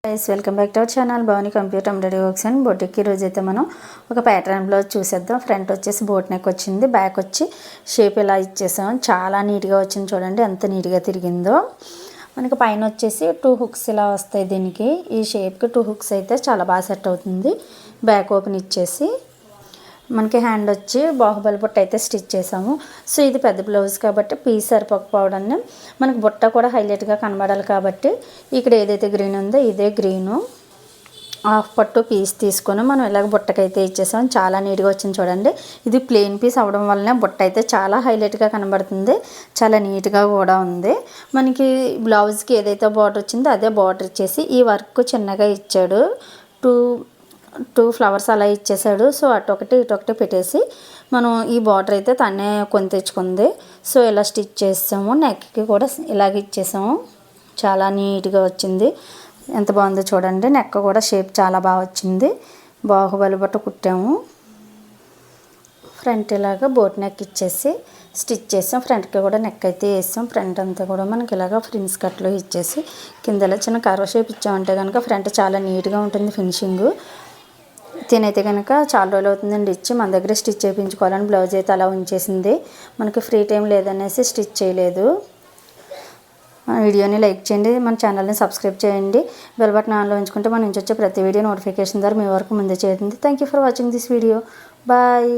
Welcome back to our channel Bhavani computer embroidery works and boutique. ఈరోజు అయితే మనం ఒక ప్యాటర్న్ బ్లౌజ్ చూసేద్దాం. ఫ్రంట్ వచ్చేసి బోట్ నెక్ వచ్చింది, బ్యాక్ వచ్చి షేప్ ఇలా ఇచ్చేసాం. చాలా నీట్గా వచ్చింది, చూడండి ఎంత నీట్గా తిరిగిందో. మనకి పైన వచ్చేసి 2 హుక్స్ ఇలా వస్తాయి. దీనికి ఈ షేప్కి 2 హుక్స్ అయితే చాలా బాగా సెట్ అవుతుంది. బ్యాక్ ఓపెన్ ఇచ్చేసి మనకి హ్యాండ్ వచ్చి బాహుబలి బుట్ట అయితే స్టిచ్ చేసాము. సో ఇది పెద్ద బ్లౌజ్ కాబట్టి పీస్ సరిపోకపోవడాన్ని మనకి బుట్ట కూడా హైలైట్గా కనబడాలి కాబట్టి ఇక్కడ ఏదైతే గ్రీన్ ఉందో ఇదే గ్రీను హాఫ్ పట్టు పీస్ తీసుకొని మనం ఇలాగ బుట్టకైతే ఇచ్చేసాం. చాలా నీట్గా వచ్చింది చూడండి. ఇది ప్లెయిన్ పీస్ అవడం వల్లనే బుట్ట అయితే చాలా హైలైట్గా కనబడుతుంది, చాలా నీట్గా కూడా ఉంది. మనకి బ్లౌజ్కి ఏదైతే బార్డర్ వచ్చిందో అదే బార్డర్ ఇచ్చేసి ఈ వర్క్ చిన్నగా ఇచ్చాడు. టూ ఫ్లవర్స్ అలా ఇచ్చేసాడు. సో అటొకటి ఇటొకటి పెట్టేసి మనం ఈ బార్డర్ అయితే తనే కొని తెచ్చుకుంది. సో ఇలా స్టిచ్ చేసాము. నెక్కి కూడా ఇలాగ ఇచ్చేసాము. చాలా నీట్గా వచ్చింది, ఎంత బాగుందో చూడండి. నెక్ కూడా షేప్ చాలా బాగా వచ్చింది. బాహుబలి బట్ట కుట్టాము. ఫ్రంట్ ఇలాగా బోట్ నెక్ ఇచ్చేసి స్టిచ్ చేసాం. ఫ్రంట్కి కూడా నెక్ అయితే వేసాం. ఫ్రంట్ అంతా కూడా మనకి ఇలాగ ఫ్రిన్స్ కట్లో ఇచ్చేసి కిందలో చిన్న కర్వ్ షేప్ ఇచ్చామంటే కనుక ఫ్రంట్ చాలా నీట్గా ఉంటుంది ఫినిషింగ్. తినైతే కనుక చాలా రోజులు అవుతుందండి ఇచ్చి, మన దగ్గర స్టిచ్ చేయించుకోవాలని బ్లౌజ్ అయితే అలా ఉంచేసింది. మనకి ఫ్రీ టైం లేదనేసి స్టిచ్ చేయలేదు. మన వీడియోని లైక్ చేయండి, మన ఛానల్ని సబ్స్క్రైబ్ చేయండి, బెల్ బటన్ ఆన్లో ఉంచుకుంటే మన నుంచి వచ్చే ప్రతి వీడియో నోటిఫికేషన్ ద్వారా మీ వరకు ముందే చేరుతుంది. Thank you for watching this video. Bye.